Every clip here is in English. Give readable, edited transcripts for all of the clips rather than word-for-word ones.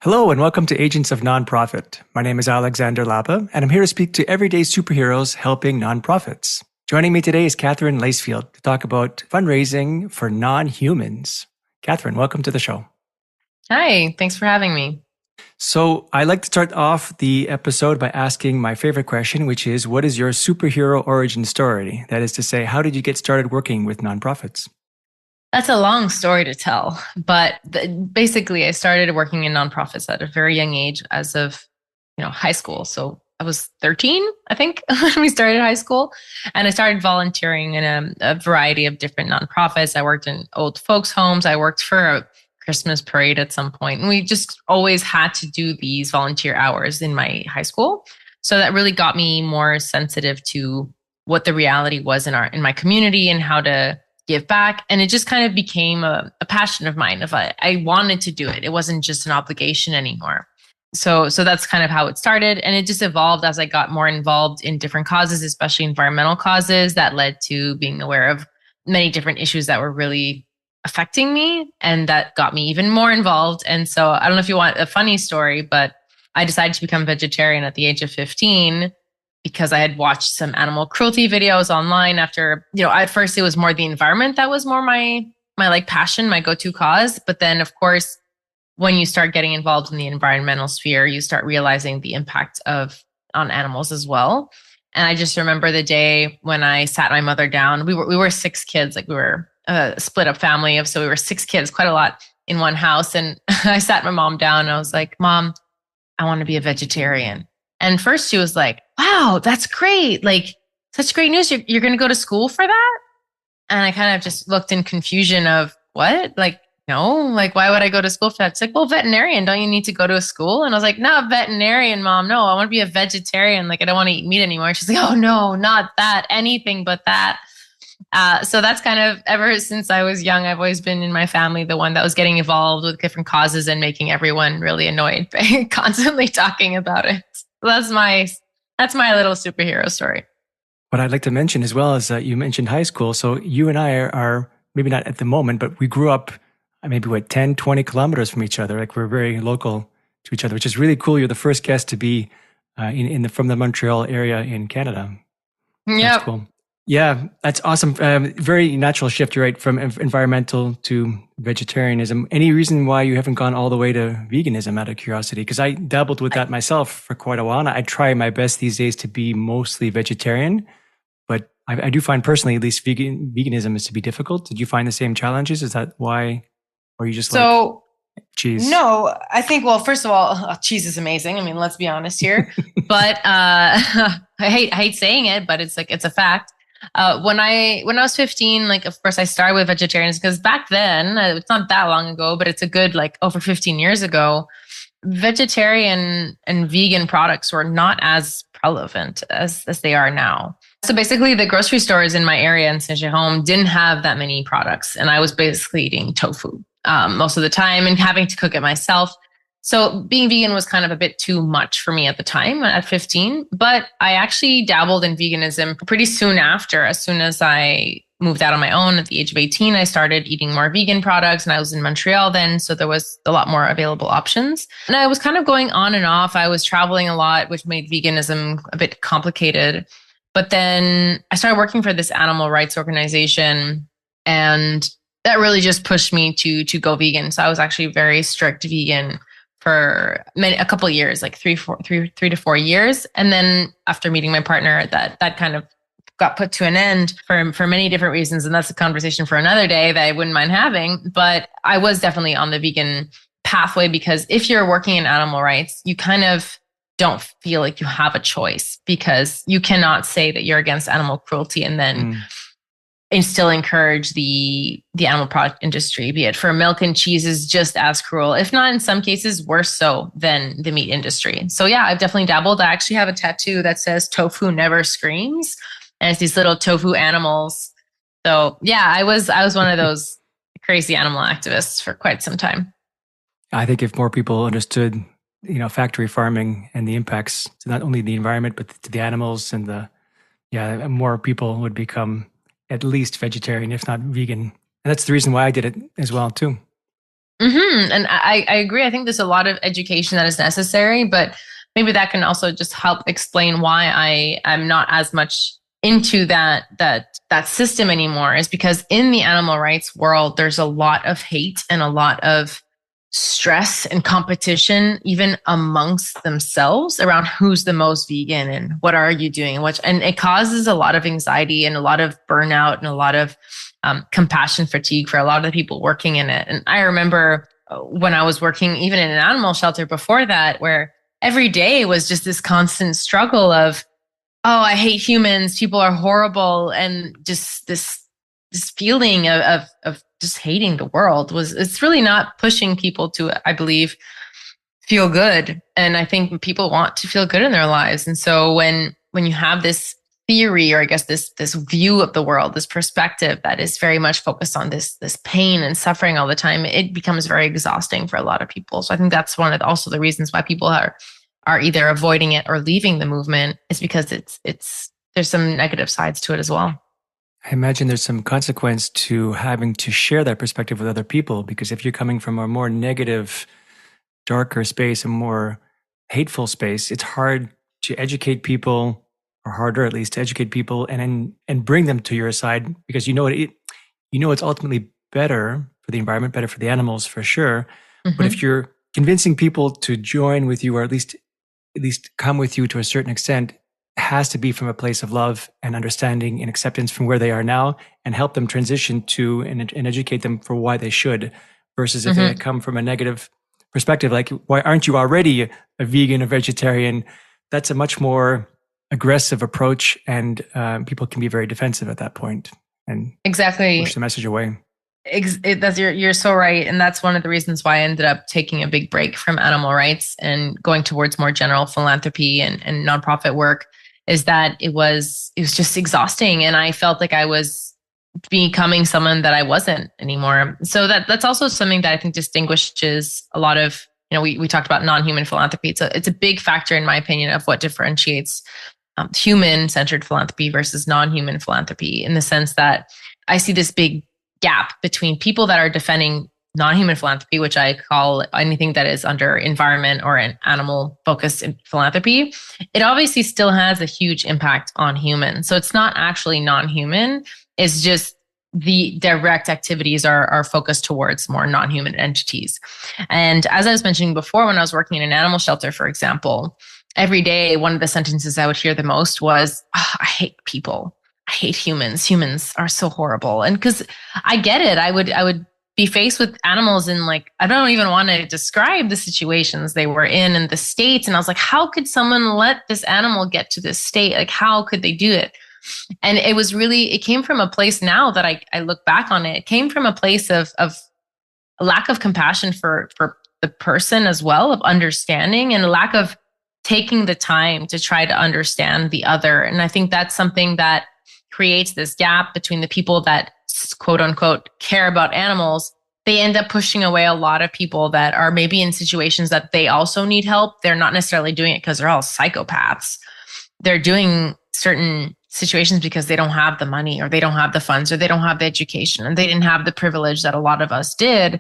Hello and welcome to Agents of Nonprofit. My name is Alexander Lapa, and I'm here to speak to everyday superheroes helping nonprofits. Joining me today is Katherine Lacefield to talk about fundraising for non-humans. Katherine, welcome to the show. Hi, thanks for having me. So I like to start off the episode by asking my favorite question, which is, what is your superhero origin story? That is to say, how did you get started working with nonprofits? That's a long story to tell, but basically I started working in nonprofits at a very young age as of, high school. So I was 13, I think, when we started high school. And I started volunteering in a variety of different nonprofits. I worked in old folks' homes. I worked for a Christmas parade at some point. And we just always had to do these volunteer hours in my high school. So that really got me more sensitive to what the reality was in my community and how to give back. And it just kind of became a passion of mine. I wanted to do it. It wasn't just an obligation anymore. So that's kind of how it started. And it just evolved as I got more involved in different causes, especially environmental causes that led to being aware of many different issues that were really affecting me. And that got me even more involved. And so I don't know if you want a funny story, but I decided to become vegetarian at the age of 15 because I had watched some animal cruelty videos online after, at first it was more the environment that was more my like passion, my go-to cause. But then of course, when you start getting involved in the environmental sphere, you start realizing the impact on animals as well. And I just remember the day when I sat my mother down. We were six kids, like we were a split up family so we were six kids, quite a lot in one house. And I sat my mom down and I was like, Mom, I want to be a vegetarian. And first she was like, wow, that's great. Like, such great news. You're going to go to school for that? And I kind of just looked in confusion of what? Like, no, like, why would I go to school for that? It's like, well, veterinarian, don't you need to go to a school? And I was like, no, veterinarian, Mom. No, I want to be a vegetarian. Like, I don't want to eat meat anymore. She's like, oh, no, not that, anything but that. So that's kind of, ever since I was young, I've always been in my family the one that was getting involved with different causes and making everyone really annoyed by constantly talking about it. So that's my little superhero story. What I'd like to mention as well is that you mentioned high school. So you and I are maybe not at the moment, but we grew up maybe 10, 20 kilometers from each other. Like we're very local to each other, which is really cool. You're the first guest to be from the Montreal area in Canada. Yeah. That's cool. Yeah, that's awesome. Very natural shift, you're right, from environmental to vegetarianism. Any reason why you haven't gone all the way to veganism out of curiosity? Because I dabbled with that myself for quite a while. And I try my best these days to be mostly vegetarian. But I do find personally, at least veganism is to be difficult. Did you find the same challenges? Is that why? Or you just like cheese? No, I think, well, first of all, cheese is amazing. I mean, let's be honest here. But I hate saying it, but it's a fact. When I was 15, like, of course I started with vegetarians because back then, it's not that long ago, but it's a good, like, over 15 years ago, vegetarian and vegan products were not as relevant as they are now. So basically the grocery stores in my area in Saint-Jérôme didn't have that many products. And I was basically eating tofu most of the time and having to cook it myself. So being vegan was kind of a bit too much for me at the time at 15, but I actually dabbled in veganism pretty soon after. As soon as I moved out on my own at the age of 18, I started eating more vegan products and I was in Montreal then. So there was a lot more available options. And I was kind of going on and off. I was traveling a lot, which made veganism a bit complicated. But then I started working for this animal rights organization and that really just pushed me to go vegan. So I was actually very strict vegan for a couple of years, like three to 4 years. And then after meeting my partner, that kind of got put to an end for many different reasons. And that's a conversation for another day that I wouldn't mind having. But I was definitely on the vegan pathway because if you're working in animal rights, you kind of don't feel like you have a choice because you cannot say that you're against animal cruelty and then and still encourage the animal product industry, be it for milk and cheese is just as cruel, if not in some cases worse so than the meat industry. So yeah, I've definitely dabbled. I actually have a tattoo that says tofu never screams. And it's these little tofu animals. So yeah, I was one of those crazy animal activists for quite some time. I think if more people understood, factory farming and the impacts to not only the environment, but to the animals and more people would become at least vegetarian, if not vegan. And that's the reason why I did it as well, too. And I agree. I think there's a lot of education that is necessary, but maybe that can also just help explain why I am not as much into that system anymore, is because in the animal rights world, there's a lot of hate and a lot of stress and competition, even amongst themselves, around who's the most vegan and what are you doing and it causes a lot of anxiety and a lot of burnout and a lot of compassion fatigue for a lot of the people working in it. And I remember when I was working even in an animal shelter before that, where every day was just this constant struggle of, oh, I hate humans, people are horrible, and just this feeling of just hating the world it's really not pushing people to, I believe, feel good. And I think people want to feel good in their lives. And so when you have this theory, or I guess this view of the world, this perspective that is very much focused on this pain and suffering all the time, it becomes very exhausting for a lot of people. So I think that's one of also the reasons why people are either avoiding it or leaving the movement, is because it's there's some negative sides to it as well. I imagine there's some consequence to having to share that perspective with other people, because if you're coming from a more negative, darker space, a more hateful space, it's hard to educate people, or harder at least to educate people and bring them to your side, because it's ultimately better for the environment, better for the animals for sure. Mm-hmm. But if you're convincing people to join with you, or at least come with you to a certain extent, has to be from a place of love and understanding and acceptance from where they are now, and help them transition to and educate them for why they should, versus if they come from a negative perspective, like, why aren't you already a vegan, a vegetarian? That's a much more aggressive approach, and people can be very defensive at that point and exactly push the message away. You're so right. And that's one of the reasons why I ended up taking a big break from animal rights and going towards more general philanthropy and nonprofit work, is that it was just exhausting. And I felt like I was becoming someone that I wasn't anymore. So that's also something that I think distinguishes a lot of, we talked about non-human philanthropy. It's a big factor, in my opinion, of what differentiates human-centered philanthropy versus non-human philanthropy, in the sense that I see this big gap between people that are defending non-human philanthropy, which I call anything that is under environment or an animal-focused philanthropy. It obviously still has a huge impact on humans. So it's not actually non-human. It's just the direct activities are focused towards more non-human entities. And as I was mentioning before, when I was working in an animal shelter, for example, every day, one of the sentences I would hear the most was, oh, I hate people. I hate humans. Humans are so horrible. And because I get it, I would be faced with animals, and like, I don't even want to describe the situations they were in the states. And I was like, how could someone let this animal get to this state? Like, how could they do it? And it came from a place, now that I look back on it, it came from a place of a lack of compassion for the person as well, of understanding, and a lack of taking the time to try to understand the other. And I think that's something that creates this gap between the people that quote unquote care about animals. They end up pushing away a lot of people that are maybe in situations that they also need help. They're not necessarily doing it because they're all psychopaths. They're doing certain situations because they don't have the money, or they don't have the funds, or they don't have the education, and they didn't have the privilege that a lot of us did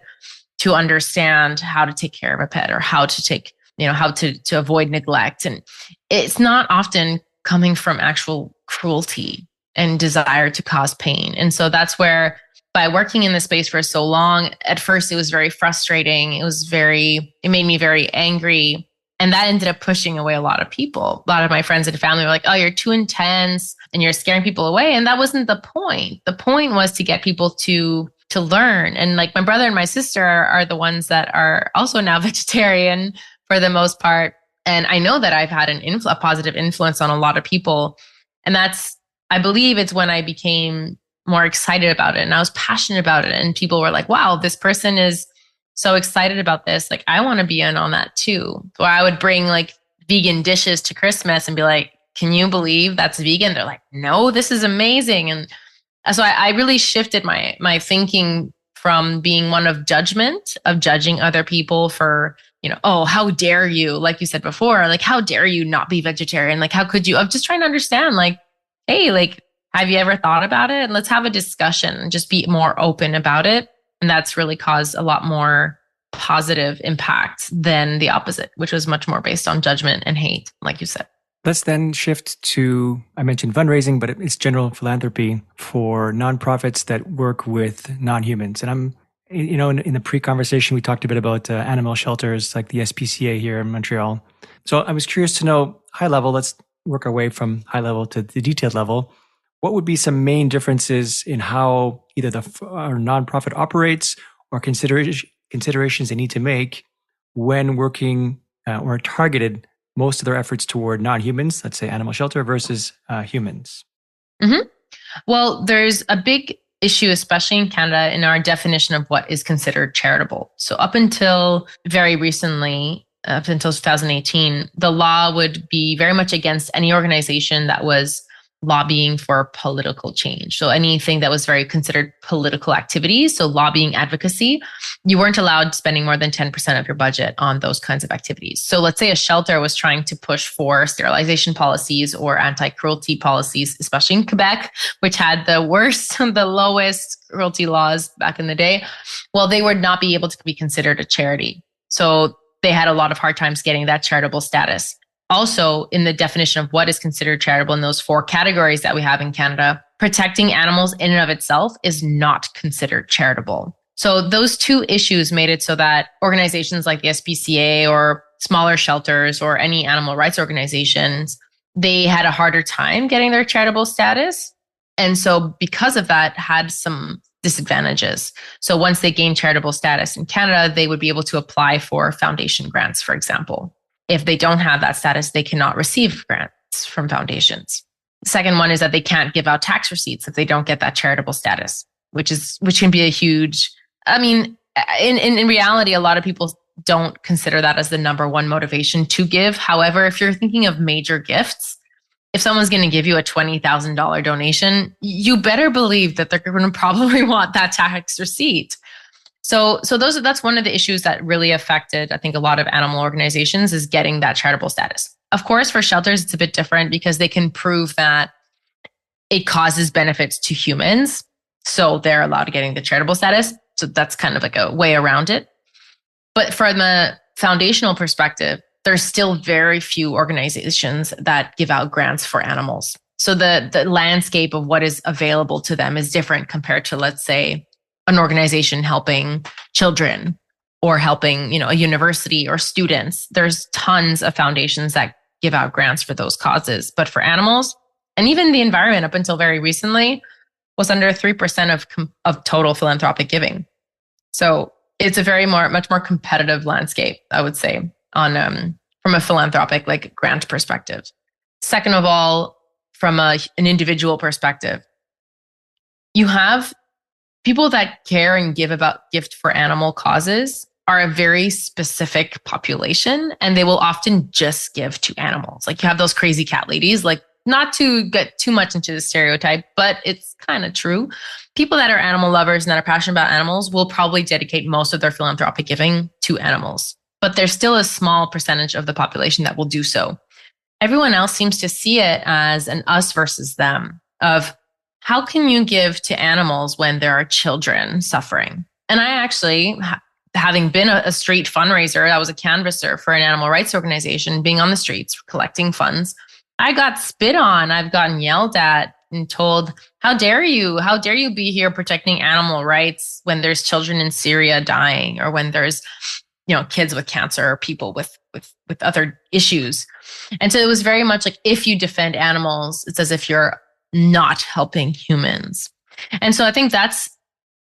to understand how to take care of a pet, or how to take, how to avoid neglect. And it's not often coming from actual cruelty and desire to cause pain. And so that's where, by working in this space for so long, at first it was very frustrating. It made me very angry. And that ended up pushing away a lot of people. A lot of my friends and family were like, oh, you're too intense and you're scaring people away. And that wasn't the point. The point was to get people to learn. And like, my brother and my sister are the ones that are also now vegetarian for the most part. And I know that I've had a positive influence on a lot of people. And I believe it's when I became more excited about it and I was passionate about it. And people were like, wow, this person is so excited about this. Like, I want to be in on that too. So I would bring like vegan dishes to Christmas and be like, can you believe that's vegan? They're like, no, this is amazing. And so I really shifted my thinking from being one of judgment, of judging other people for, oh, how dare you? Like you said before, like, how dare you not be vegetarian? Like, how could you? I'm just trying to understand, like, hey, like, have you ever thought about it? And let's have a discussion and just be more open about it. And that's really caused a lot more positive impact than the opposite, which was much more based on judgment and hate, like you said. Let's then shift to, I mentioned fundraising, but it's general philanthropy for nonprofits that work with non-humans. And in the pre-conversation, we talked a bit about animal shelters like the SPCA here in Montreal. So I was curious to know, high level, let's work our way from high level to the detailed level. What would be some main differences in how either our nonprofit operates or considerations they need to make when working or targeted most of their efforts toward non-humans, let's say animal shelter versus humans? Mm-hmm. Well, there's a big issue, especially in Canada, in our definition of what is considered charitable. So up until very recently, up until 2018, the law would be very much against any organization that was lobbying for political change. So anything that was very considered political activities, so lobbying, advocacy, you weren't allowed spending more than 10% of your budget on those kinds of activities. So let's say a shelter was trying to push for sterilization policies or anti-cruelty policies, especially in Quebec, which had the worst, the lowest cruelty laws back in the day. Well, they would not be able to be considered a charity. So they had a lot of hard times getting that charitable status. Also, in the definition of what is considered charitable in those 4 categories that we have in Canada, protecting animals in and of itself is not considered charitable. So those 2 issues made it so that organizations like the SPCA or smaller shelters or any animal rights organizations, they had a harder time getting their charitable status. And so because of that, had some disadvantages. So once they gained charitable status in Canada, they would be able to apply for foundation grants, for example. If they don't have that status, they cannot receive grants from foundations. The second one is that they can't give out tax receipts if they don't get that charitable status, which can be a huge, in reality, a lot of people don't consider that as the number one motivation to give. However, if you're thinking of major gifts, if someone's going to give you a $20,000 donation, you better believe that they're going to probably want that tax receipt. So that's one of the issues that really affected, I think, a lot of animal organizations is getting that charitable status. Of course, for shelters, it's a bit different because they can prove that it causes benefits to humans. So they're allowed to getting the charitable status. So that's kind of like a way around it. But from the foundational perspective, there's still very few organizations that give out grants for animals. So the landscape of what is available to them is different compared to, let's say, an organization helping children or helping, a university or students. There's tons of foundations that give out grants for those causes. But for animals and even the environment up until very recently was under 3% of total philanthropic giving. So it's a much more competitive landscape, I would say, on from a philanthropic grant perspective. Second of all, from an individual perspective, you have people that care and gift for animal causes are a very specific population, and they will often just give to animals. Like you have those crazy cat ladies, not to get too much into the stereotype, but it's kind of true. People that are animal lovers and that are passionate about animals will probably dedicate most of their philanthropic giving to animals, but there's still a small percentage of the population that will do so. Everyone else seems to see it as an us versus them of, how can you give to animals when there are children suffering? And I actually, having been a street fundraiser, I was a canvasser for an animal rights organization, being on the streets, collecting funds, I got spit on. I've gotten yelled at and told, how dare you? How dare you be here protecting animal rights when there's children in Syria dying, or when there's, kids with cancer or people with other issues. And so it was very much like, if you defend animals, it's as if you're not helping humans. And so I think that's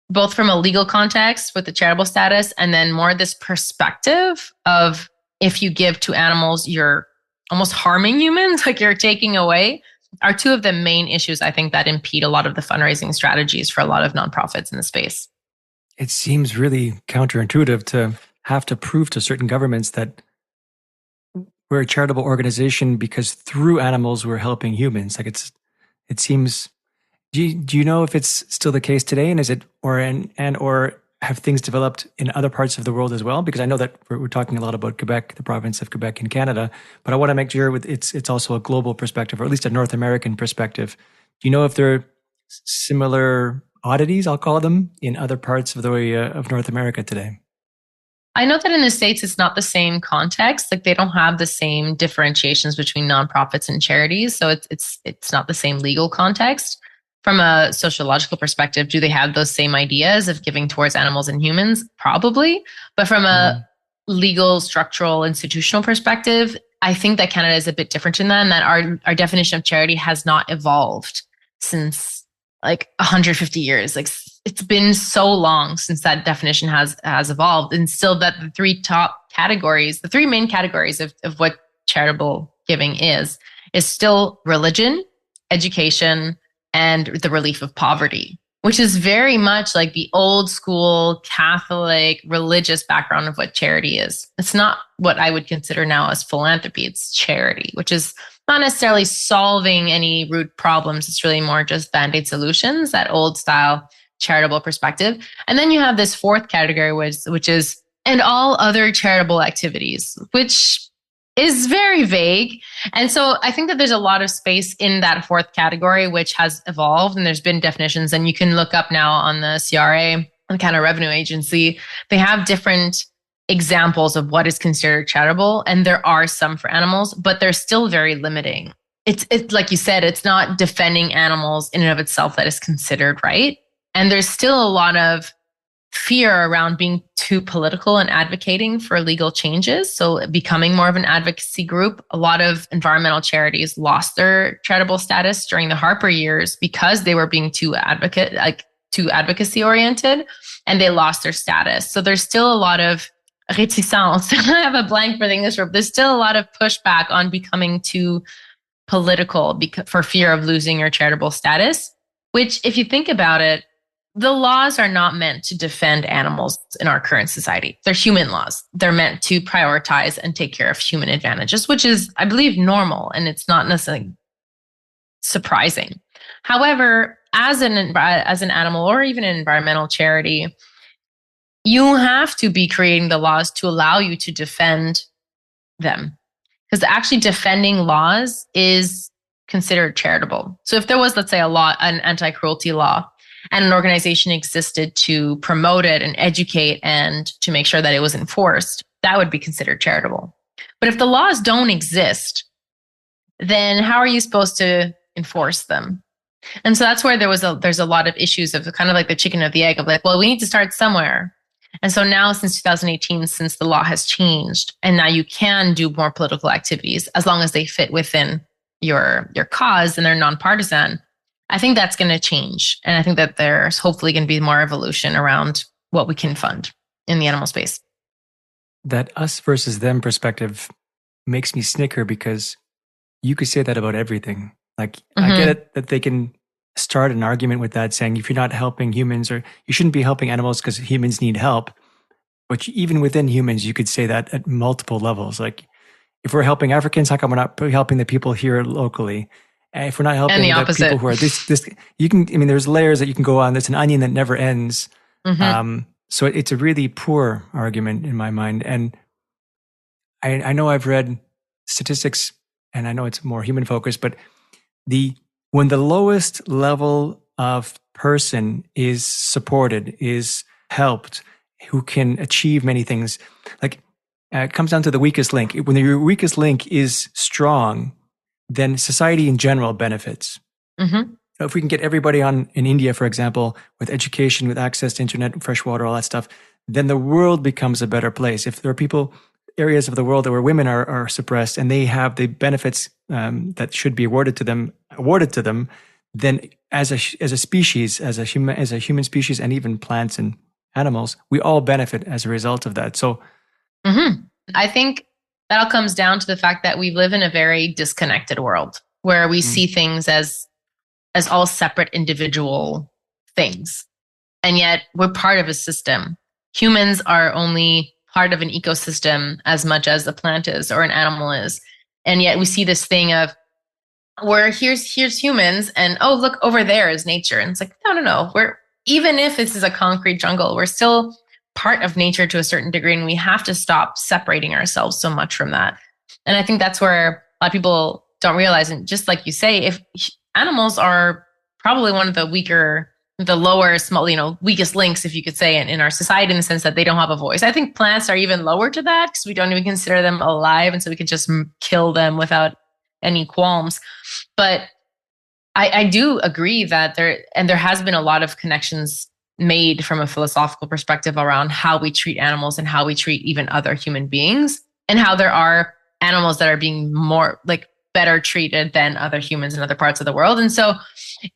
both from a legal context with the charitable status, and then more this perspective of, if you give to animals, you're almost harming humans, like you're taking away, are 2 of the main issues I think that impede a lot of the fundraising strategies for a lot of nonprofits in the space. It seems really counterintuitive to have to prove to certain governments that we're a charitable organization because through animals we're helping humans. It seems. Do you know if it's still the case today, and is it or have things developed in other parts of the world as well? Because I know that we're talking a lot about Quebec, the province of Quebec in Canada, but I want to make sure it's also a global perspective, or at least a North American perspective. Do you know if there are similar oddities, I'll call them, in other parts of of North America today? I know that in the States, it's not the same context. Like they don't have the same differentiations between nonprofits and charities. So it's not the same legal context. From a sociological perspective, do they have those same ideas of giving towards animals and humans? Probably. But from a legal, structural, institutional perspective, I think that Canada is a bit different in that, and that our definition of charity has not evolved since like 150 years. Like it's been so long since that definition has evolved, and still that the three main categories of what charitable giving is still religion, education, and the relief of poverty, which is very much like the old school Catholic religious background of what charity is. It's not what I would consider now as philanthropy. It's charity, which is not necessarily solving any root problems. It's really more just band-aid solutions, that old style charitable perspective. And then you have this fourth category, which is, and all other charitable activities, which is very vague. And so I think that there's a lot of space in that fourth category, which has evolved, and there's been definitions, and you can look up now on the CRA, the Canada Revenue Agency. They have different examples of what is considered charitable, and there are some for animals, but they're still very limiting. It's like you said, it's not defending animals in and of itself that is considered right. And there's still a lot of fear around being too political and advocating for legal changes. So becoming more of an advocacy group. A lot of environmental charities lost their charitable status during the Harper years because they were being too advocacy oriented, and they lost their status. So there's still a lot of reticence. I have a blank for the English word. There's still a lot of pushback on becoming too political for fear of losing your charitable status, which if you think about it, the laws are not meant to defend animals in our current society. They're human laws. They're meant to prioritize and take care of human advantages, which is, I believe, normal, and it's not necessarily surprising. However, as an animal or even an environmental charity, you have to be creating the laws to allow you to defend them. Because actually defending laws is considered charitable. So if there was, let's say, an anti-cruelty law, and an organization existed to promote it and educate and to make sure that it was enforced, that would be considered charitable. But if the laws don't exist, then how are you supposed to enforce them? And so that's where there's a lot of issues of kind of like the chicken or the egg of like, well, we need to start somewhere. And so now since 2018, since the law has changed, and now you can do more political activities as long as they fit within your cause and they're nonpartisan, I think that's going to change. And I think that there's hopefully going to be more evolution around what we can fund in the animal space. That us versus them perspective makes me snicker, because you could say that about everything. Like, I get it that they can start an argument with that, saying if you're not helping humans, or you shouldn't be helping animals because humans need help. But even within humans, you could say that at multiple levels. Like, if we're helping Africans, how come we're not helping the people here locally? If we're not helping the people who are this, you can, I mean, there's layers that you can go on. There's an onion that never ends. So it's a really poor argument in my mind. And I know I've read statistics, and I know it's more human focused, but when the lowest level of person is supported, is helped, who can achieve many things, like it comes down to the weakest link. When your weakest link is strong, then society in general benefits. If we can get everybody in India, for example, with education, with access to internet, fresh water, all that stuff, then the world becomes a better place. If there are areas of the world where women are suppressed and they have the benefits that should be awarded to them, then as a species, as a human species, and even plants and animals, we all benefit as a result of that. So, I think that all comes down to the fact that we live in a very disconnected world where we see things as all separate individual things. And yet we're part of a system. Humans are only part of an ecosystem as much as a plant is or an animal is. And yet we see this thing of where here's humans, and oh, look, over there is nature. And it's like, no. Even if this is a concrete jungle, we're still part of nature to a certain degree, and we have to stop separating ourselves so much from that. And I think that's where a lot of people don't realize. And just like you say, if animals are probably one of the weaker the lower, small, weakest links, if you could say, in our society, in the sense that they don't have a voice. I think plants are even lower to that because we don't even consider them alive. And so we can just kill them without any qualms. But I do agree that there has been a lot of connections made from a philosophical perspective around how we treat animals and how we treat even other human beings, and how there are animals that are being more better treated than other humans in other parts of the world. And so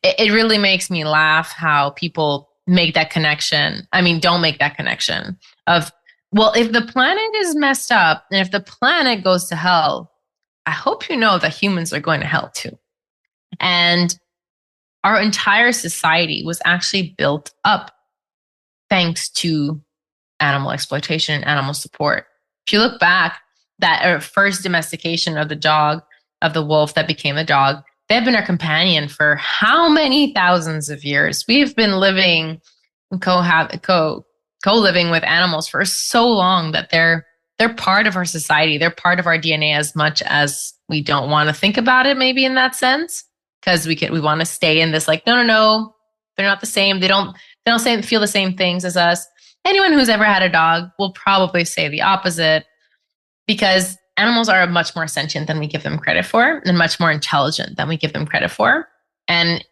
it really makes me laugh how people make that connection. I mean, don't make that connection of, well, if the planet is messed up and if the planet goes to hell, I hope you know that humans are going to hell too. And our entire society was actually built up thanks to animal exploitation and animal support. If you look back, that first domestication of the dog, of the wolf that became a dog, they have been our companion for how many thousands of years? We've been living, co-living with animals for so long that they're part of our society. They're part of our DNA as much as we don't want to think about it, maybe in that sense, because we want to stay in this no, they're not the same. They don't feel the same things as us. Anyone who's ever had a dog will probably say the opposite, because animals are much more sentient than we give them credit for, and much more intelligent than we give them credit for. And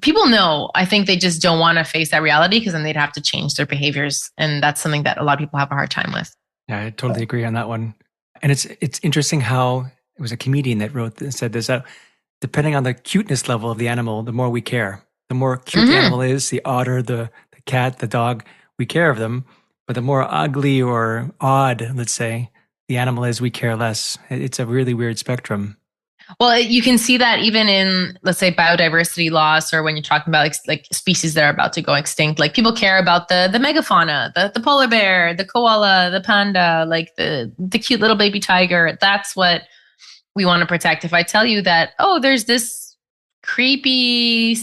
people know, I think they just don't want to face that reality, because then they'd have to change their behaviors. And that's something that a lot of people have a hard time with. Yeah, I totally agree on that one. And it's interesting how it was a comedian that said this, depending on the cuteness level of the animal, the more we care. The more cute the animal is, the otter, the cat, the dog, we care of them. But the more ugly or odd, let's say, the animal is, we care less. It's a really weird spectrum. Well, you can see that even in, let's say, biodiversity loss, or when you're talking about like species that are about to go extinct. Like, people care about the megafauna, the polar bear, the koala, the panda, like the cute little baby tiger. That's what we want to protect. If I tell you that, oh, there's this creepy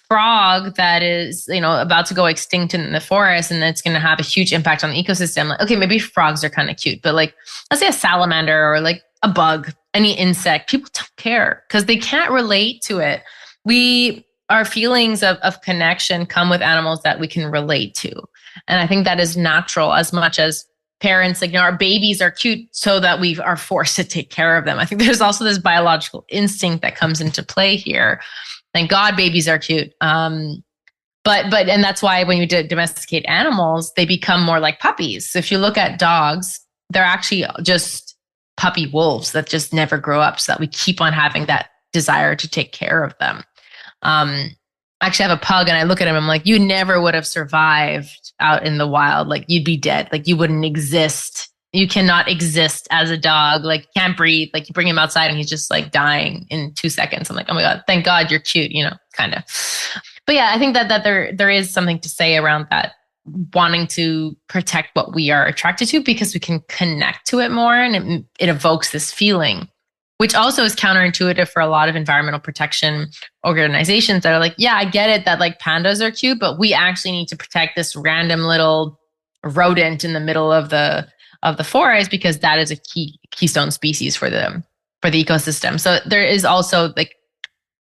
frog that is, about to go extinct in the forest, and it's going to have a huge impact on the ecosystem. Like, okay, maybe frogs are kind of cute, but like, let's say a salamander or like a bug, any insect, people don't care because they can't relate to it. Our feelings of connection come with animals that we can relate to. And I think that is natural, as much as parents, our babies are cute so that we are forced to take care of them. I think there's also this biological instinct that comes into play here. Thank God babies are cute. And that's why when you domesticate animals, they become more like puppies. So if you look at dogs, they're actually just puppy wolves that just never grow up, so that we keep on having that desire to take care of them. Actually, I have a pug, and I look at him, I'm like, you never would have survived out in the wild. Like, you'd be dead. Like, you wouldn't exist. You cannot exist as a dog. Like, can't breathe. Like, you bring him outside and he's just like dying in 2 seconds. I'm like, oh my God, thank God you're cute, kind of. But yeah, I think that there is something to say around that, wanting to protect what we are attracted to, because we can connect to it more, and it evokes this feeling, which also is counterintuitive for a lot of environmental protection organizations that are like, yeah, I get it that like pandas are cute, but we actually need to protect this random little rodent in the middle of the forest, because that is a keystone species for the ecosystem. So there is also like,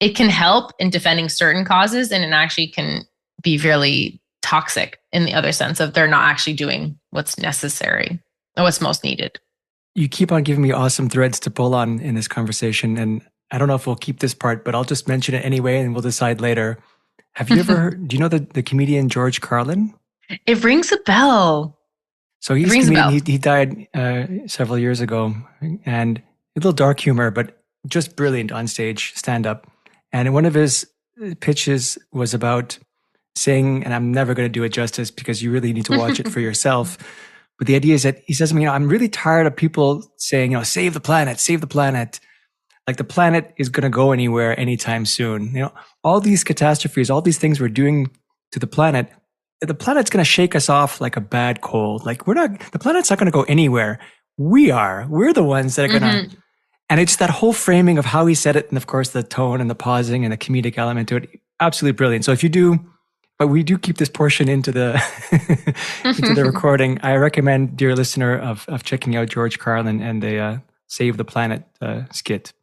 it can help in defending certain causes, and it actually can be really toxic in the other sense of they're not actually doing what's necessary or what's most needed. You keep on giving me awesome threads to pull on in this conversation. And I don't know if we'll keep this part, but I'll just mention it anyway, and we'll decide later. Have you ever heard, do you know the comedian George Carlin? It rings a bell. So he's a comedian. He died several years ago, and a little dark humor, but just brilliant on stage, stand up. And one of his pitches was about saying, and I'm never going to do it justice because you really need to watch it for yourself. But the idea is that he says, I'm really tired of people saying, save the planet, save the planet. Like, the planet is going to go anywhere anytime soon. All these catastrophes, all these things we're doing to the planet's going to shake us off like a bad cold. Like, the planet's not going to go anywhere. We're the ones that are going to, and it's that whole framing of how he said it. And of course, the tone and the pausing and the comedic element to it. Absolutely brilliant. So but we do keep this portion into the into the recording. I recommend, dear listener, of checking out George Carlin and the Save the Planet skit.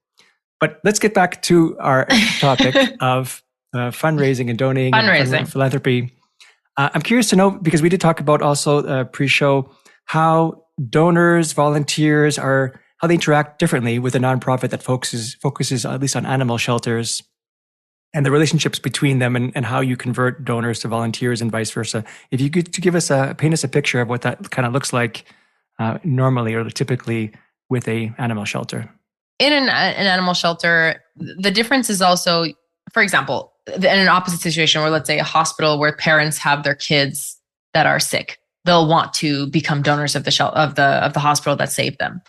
But let's get back to our topic of fundraising and donating and Fundraising. philanthropy. I'm curious to know, because we did talk about also pre-show, how donors, volunteers how they interact differently with a nonprofit that focuses at least on animal shelters, and the relationships between them, and how you convert donors to volunteers and vice versa. If you could paint us a picture of what that kind of looks like normally or typically with a animal shelter. In an animal shelter, the difference is also, for example, in an opposite situation where, let's say, a hospital where parents have their kids that are sick, they'll want to become donors of the hospital that saved them.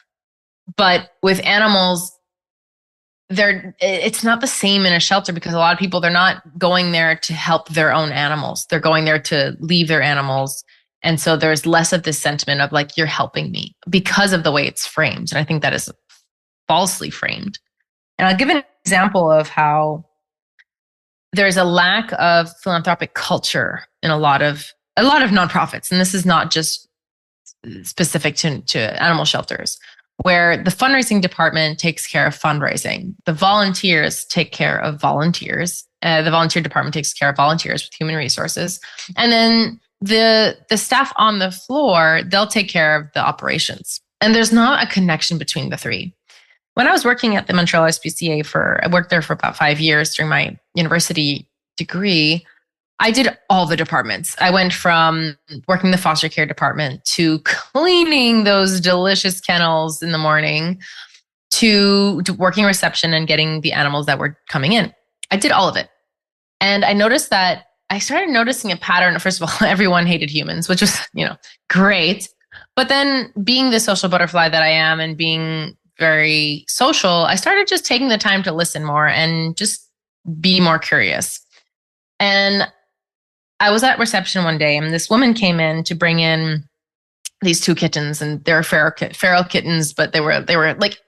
But with animals, it's not the same in a shelter, because a lot of people, they're not going there to help their own animals. They're going there to leave their animals. And so there's less of this sentiment of like, you're helping me, because of the way it's framed. And I think that is falsely framed. And I'll give an example of how there's a lack of philanthropic culture in a lot of nonprofits. And this is not just specific to animal shelters, where the fundraising department takes care of fundraising. The volunteers take care of volunteers. The volunteer department takes care of volunteers with human resources. And then the staff on the floor, they'll take care of the operations. And there's not a connection between the three. When I was working at the Montreal SPCA I worked there for about 5 years during my university degree, I did all the departments. I went from working the foster care department to cleaning those delicious kennels in the morning to working reception and getting the animals that were coming in. I did all of it. And I started noticing a pattern. First of all, everyone hated humans, which was, great. But then, being the social butterfly that I am and being very social, I started just taking the time to listen more and just be more curious. And I was at reception one day, and this woman came in to bring in these 2 kittens, and they're feral kittens, but they were like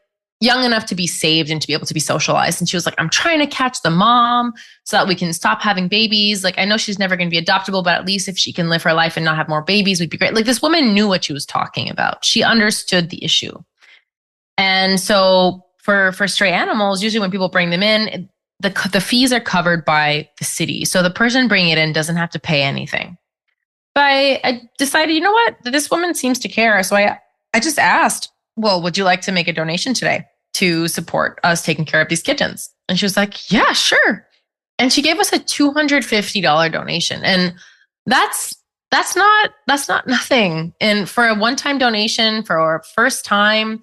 young enough to be saved and to be able to be socialized. And she was like, I'm trying to catch the mom so that we can stop having babies. Like, I know she's never going to be adoptable, but at least if she can live her life and not have more babies, would be great. Like, this woman knew what she was talking about. She understood the issue. And so for stray animals, usually when people bring them in, the fees are covered by the city. So the person bringing it in doesn't have to pay anything. But I decided, you know what? This woman seems to care. So I just asked, well, would you like to make a donation today to support us taking care of these kittens? And she was like, yeah, sure. And she gave us a $250 donation. And that's not nothing. And for a one-time donation for our first time,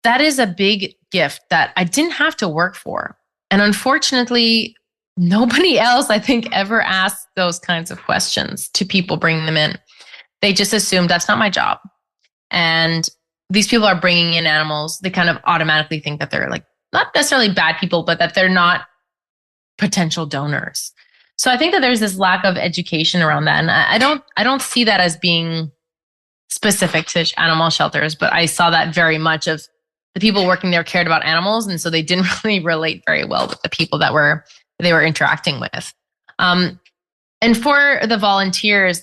that is a big gift that I didn't have to work for. And unfortunately, nobody else, I think, ever asked those kinds of questions to people bringing them in. They just assumed that's not my job. And these people are bringing in animals. They kind of automatically think that they're like, not necessarily bad people, but that they're not potential donors. So I think that there's this lack of education around that. And I don't see that as being specific to animal shelters, but I saw that very much of the people working there cared about animals. And so they didn't really relate very well with the people that they were interacting with. And for the volunteers,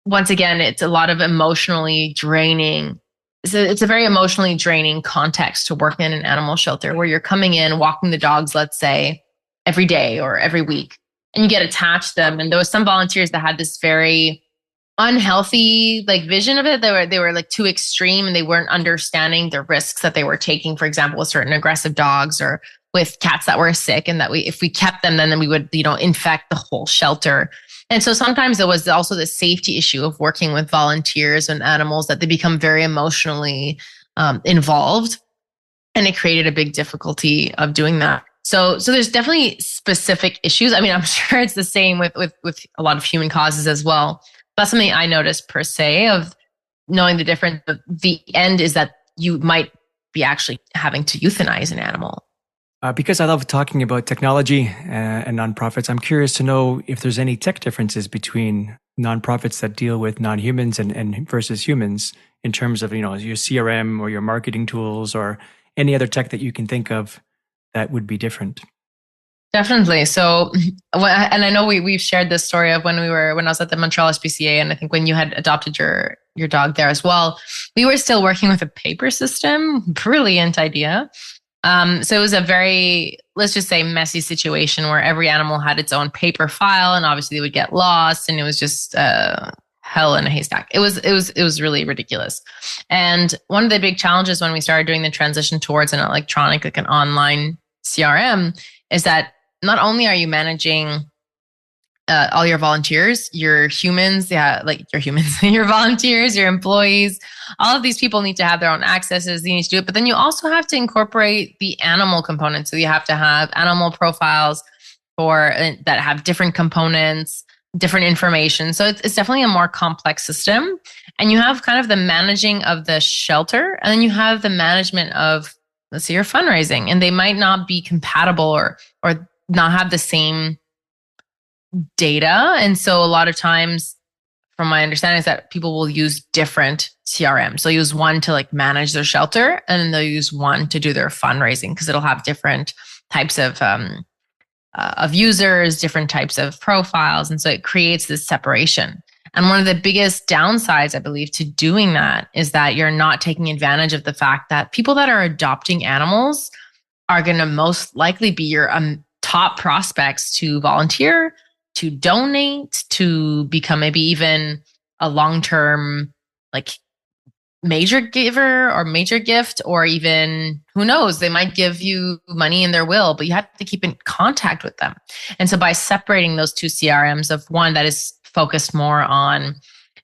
once again, it's a lot of emotionally draining. It's a very emotionally draining context to work in an animal shelter, where you're coming in, walking the dogs, let's say, every day or every week, and you get attached to them. And there was some volunteers that had this very unhealthy vision of it. They were like too extreme, and they weren't understanding the risks that they were taking, for example, with certain aggressive dogs or with cats that were sick, and that if we kept them, then we would, infect the whole shelter. And so sometimes there was also the safety issue of working with volunteers and animals, that they become very emotionally involved, and it created a big difficulty of doing that. So there's definitely specific issues. I mean, I'm sure it's the same with a lot of human causes as well. That's something I noticed per se, of knowing the difference. The end is that you might be actually having to euthanize an animal. Because I love talking about technology and nonprofits, I'm curious to know if there's any tech differences between nonprofits that deal with non-humans and versus humans, in terms of, your CRM or your marketing tools, or any other tech that you can think of that would be different. Definitely. So, and I know we've shared this story of when I was at the Montreal SPCA, and I think when you had adopted your dog there as well, we were still working with a paper system. Brilliant idea. So it was a very, let's just say, messy situation where every animal had its own paper file, and obviously they would get lost, and it was just hell in a haystack. It was really ridiculous. And one of the big challenges when we started doing the transition towards an electronic, like an online CRM, is that not only are you managing all your volunteers, your humans, like your humans, your volunteers, your employees, all of these people need to have their own accesses. They need to do it. But then you also have to incorporate the animal component. So you have to have animal profiles for that have different components, different information. So it's definitely a more complex system. And you have kind of the managing of the shelter, and then you have the management of, let's say, your fundraising. And they might not be compatible or not have the same data. And so a lot of times, from my understanding, is that people will use different CRMs. They'll use one to like manage their shelter, and then they'll use one to do their fundraising, because it'll have different types of users, different types of profiles. And so it creates this separation. And one of the biggest downsides, I believe, to doing that is that you're not taking advantage of the fact that people that are adopting animals are going to most likely be your top prospects to volunteer, to donate, to become maybe even a long-term like major giver or major gift, or even, who knows, they might give you money in their will, but you have to keep in contact with them. And so by separating those two CRMs, of one that is focused more on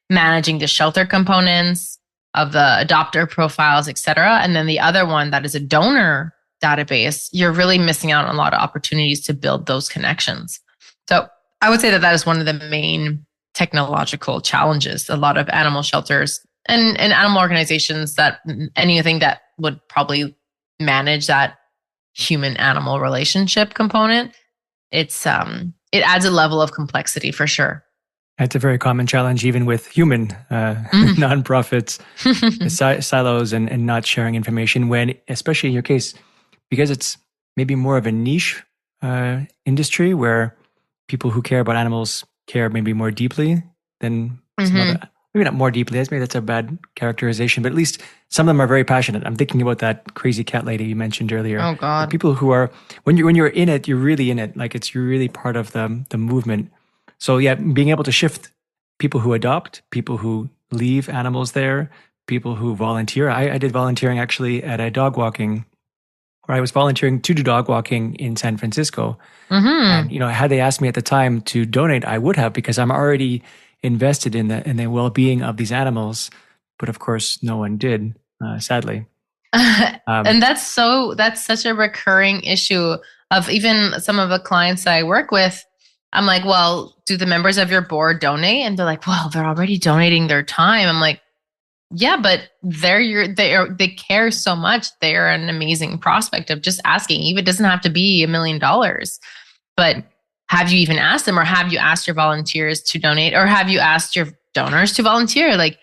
managing the shelter components of the adopter profiles, et cetera, and then the other one that is a donor database, you're really missing out on a lot of opportunities to build those connections. So I would say that is one of the main technological challenges. A lot of animal shelters and animal organizations, that anything that would probably manage that human animal relationship component, it adds a level of complexity for sure. That's a very common challenge, even with human nonprofits, the silos and not sharing information, when, especially in your case, because it's maybe more of a niche industry where people who care about animals care maybe more deeply than some other, maybe not more deeply, maybe that's a bad characterization, but at least some of them are very passionate. I'm thinking about that crazy cat lady you mentioned earlier. Oh God. The people who are, when you're in it, you're really in it. Like you're really part of the movement. So yeah, being able to shift people who adopt, people who leave animals there, people who volunteer. I did volunteering actually at a dog walking, where I was volunteering to do dog walking in San Francisco. And had they asked me at the time to donate, I would have, because I'm already invested in the well-being of these animals. But of course, no one did, sadly. And that's such a recurring issue of even some of the clients I work with. I'm like, well, do the members of your board donate? And they're like, well, they're already donating their time. I'm like, yeah, but they care so much. They're an amazing prospect of just asking. Even it doesn't have to be $1 million, but have you even asked them, or have you asked your volunteers to donate, or have you asked your donors to volunteer? Like,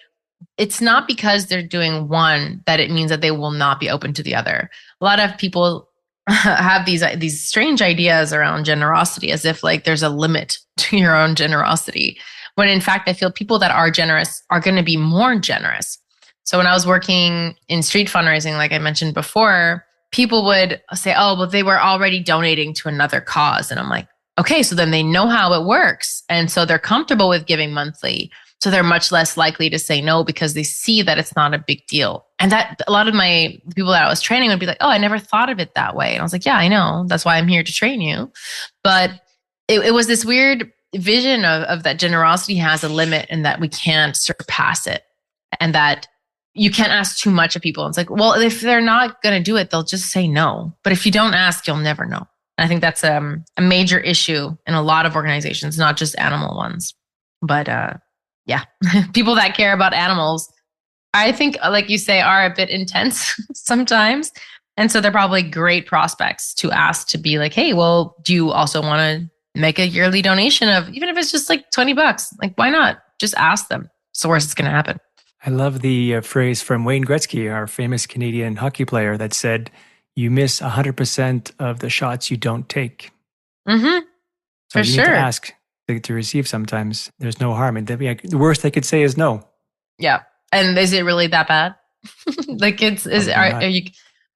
it's not because they're doing one that it means that they will not be open to the other. A lot of people have these strange ideas around generosity, as if like there's a limit to your own generosity, when in fact I feel people that are generous are going to be more generous. So when I was working in street fundraising, like I mentioned before, people would say, oh, well, they were already donating to another cause. And I'm like, okay, so then they know how it works, and so they're comfortable with giving monthly. So they're much less likely to say no, because they see that it's not a big deal. And that a lot of my people that I was training would be like, oh, I never thought of it that way. And I was like, yeah, I know. That's why I'm here to train you. But it was this weird vision of that generosity has a limit, and that we can't surpass it, and that you can't ask too much of people. It's like, well, if they're not going to do it, they'll just say no. But if you don't ask, you'll never know. And I think that's a major issue in a lot of organizations, not just animal ones. But yeah, people that care about animals, I think, like you say, are a bit intense sometimes. And so they're probably great prospects to ask to be like, hey, well, do you also want to make a yearly donation of, even if it's just like $20? Like, why not? Just ask them. It's the worst that's going to happen. I love the phrase from Wayne Gretzky, our famous Canadian hockey player, that said, you miss 100% of the shots you don't take. Mm-hmm. So you need to ask to receive sometimes. There's no harm. And the worst they could say is no. Yeah. And is it really that bad? Like, are you,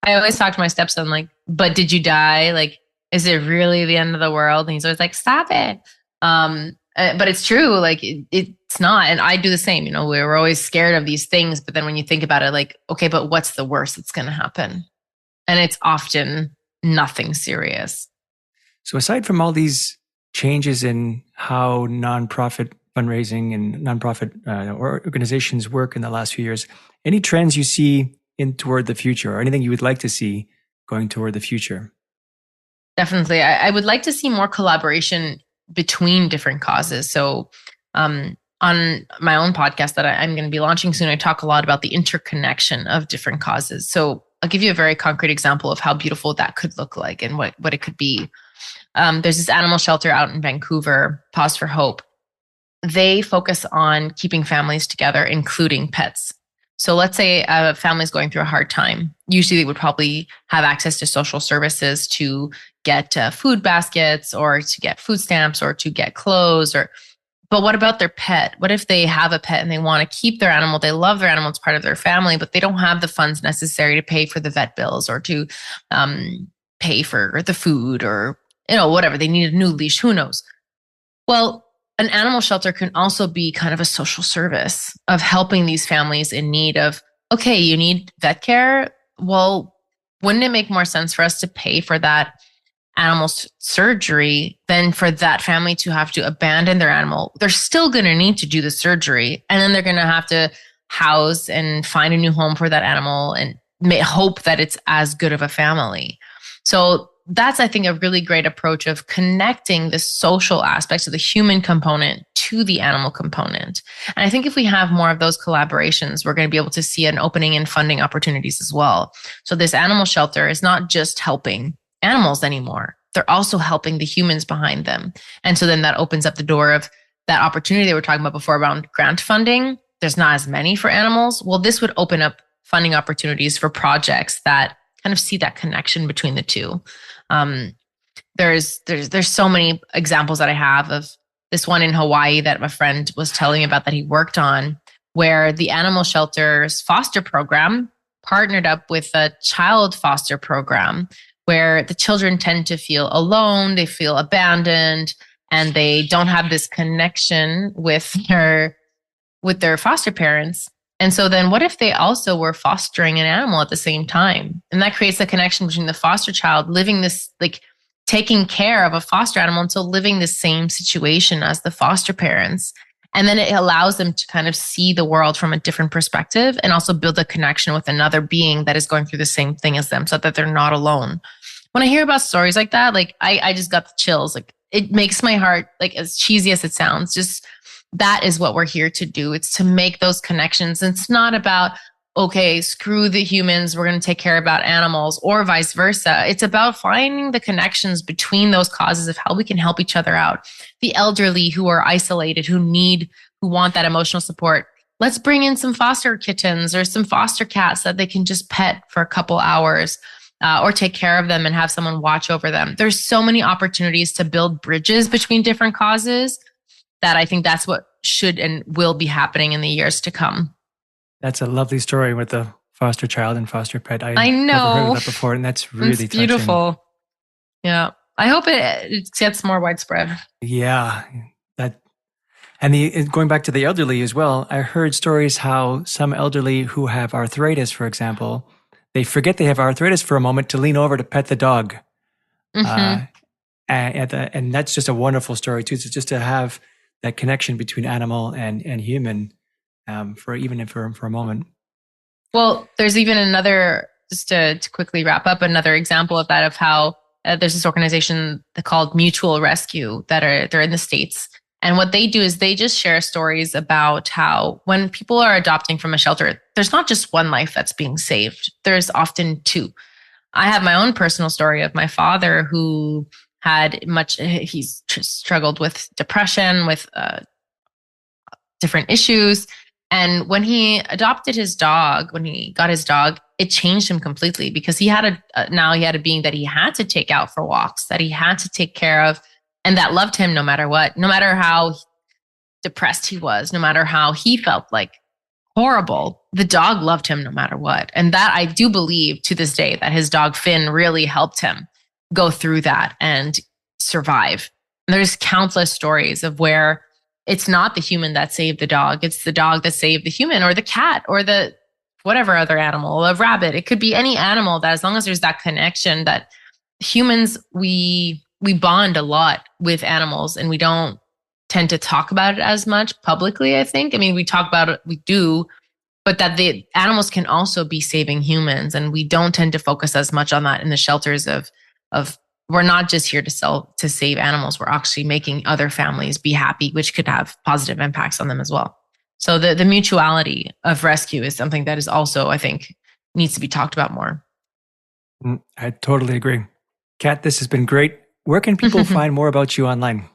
I always talk to my stepson like, but did you die? Like, is it really the end of the world? And he's always like, stop it. But it's true. Like it's not. And I do the same. You know, we're always scared of these things. But then when you think about it, like, okay, but what's the worst that's going to happen? And it's often nothing serious. So aside from all these changes in how nonprofit fundraising and nonprofit organizations work in the last few years, any trends you see in toward the future, or anything you would like to see going toward the future? Definitely. I would like to see more collaboration between different causes. So, on my own podcast that I'm going to be launching soon, I talk a lot about the interconnection of different causes. So, I'll give you a very concrete example of how beautiful that could look like and what it could be. There's this animal shelter out in Vancouver, Pause for Hope. They focus on keeping families together, including pets. So let's say a family is going through a hard time. Usually they would probably have access to social services to get food baskets or to get food stamps or to get clothes. But what about their pet? What if they have a pet and they want to keep their animal? They love their animal. It's part of their family, but they don't have the funds necessary to pay for the vet bills or to pay for the food or, whatever. They need a new leash. Who knows? Well, an animal shelter can also be kind of a social service of helping these families in need of, okay, you need vet care. Well, wouldn't it make more sense for us to pay for that animal surgery than for that family to have to abandon their animal? They're still going to need to do the surgery. And then they're going to have to house and find a new home for that animal and hope that it's as good of a family. So that's, I think, a really great approach of connecting the social aspects of the human component to the animal component. And I think if we have more of those collaborations, we're going to be able to see an opening in funding opportunities as well. So this animal shelter is not just helping animals anymore. They're also helping the humans behind them. And so then that opens up the door of that opportunity they were talking about before around grant funding. There's not as many for animals. Well, this would open up funding opportunities for projects that kind of see that connection between the two. There's so many examples that I have of this one in Hawaii that my friend was telling me about that he worked on, where the animal shelter's foster program partnered up with a child foster program where the children tend to feel alone, they feel abandoned, and they don't have this connection with their foster parents. And so then what if they also were fostering an animal at the same time? And that creates a connection between the foster child living this, like taking care of a foster animal until living the same situation as the foster parents. And then it allows them to kind of see the world from a different perspective and also build a connection with another being that is going through the same thing as them so that they're not alone. When I hear about stories like that, like I just got the chills. Like it makes my heart, like as cheesy as it sounds, just that is what we're here to do. It's to make those connections. It's not about, okay, screw the humans, we're going to take care about animals or vice versa. It's about finding the connections between those causes of how we can help each other out. The elderly who are isolated, who want that emotional support. Let's bring in some foster kittens or some foster cats that they can just pet for a couple hours or take care of them and have someone watch over them. There's so many opportunities to build bridges between different causes that I think that's what should and will be happening in the years to come. That's a lovely story with the foster child and foster pet. I know. Never heard of that before, and that's really it's beautiful. touching. Yeah. I hope it gets more widespread. Yeah. And going back to the elderly as well, I heard stories how some elderly who have arthritis, for example, they forget they have arthritis for a moment to lean over to pet the dog. Mm-hmm. And that's just a wonderful story too. So just to have that connection between animal and human, for a moment. Well, there's even another, just to quickly wrap up, another example of that, of how there's this organization called Mutual Rescue they're in the States. And what they do is they just share stories about how when people are adopting from a shelter, there's not just one life that's being saved. There's often two. I have my own personal story of my father who he's struggled with depression, with different issues. And when he adopted his dog, when he got his dog, it changed him completely because he had a being that he had to take out for walks, that he had to take care of, and that loved him no matter what, no matter how depressed he was, no matter how he felt like horrible, the dog loved him no matter what. And that I do believe to this day that his dog Finn really helped him go through that and survive. And there's countless stories of where it's not the human that saved the dog, it's the dog that saved the human, or the cat, or the whatever other animal, a rabbit. It could be any animal, that as long as there's that connection, that humans, we bond a lot with animals, and we don't tend to talk about it as much publicly, I think. I mean, we talk about it, we do, but that the animals can also be saving humans. And we don't tend to focus as much on that in the shelters of we're not just here to save animals. We're actually making other families be happy, which could have positive impacts on them as well. So the mutuality of rescue is something that is also, I think, needs to be talked about more. I totally agree. Kat, this has been great. Where can people find more about you online?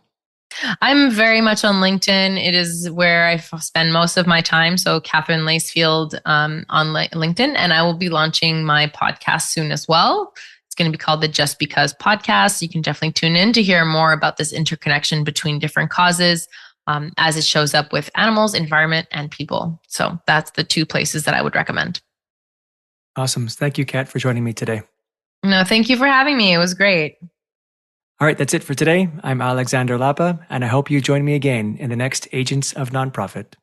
I'm very much on LinkedIn. It is where I spend most of my time. So Katherine Lacefield on LinkedIn, and I will be launching my podcast soon as well. It's going to be called the Just Because podcast. You can definitely tune in to hear more about this interconnection between different causes as it shows up with animals, environment, and people. So that's the two places that I would recommend. Awesome. Thank you, Kat, for joining me today. No, thank you for having me. It was great. All right, that's it for today. I'm Alexander Lapa, and I hope you join me again in the next Agents of Nonprofit.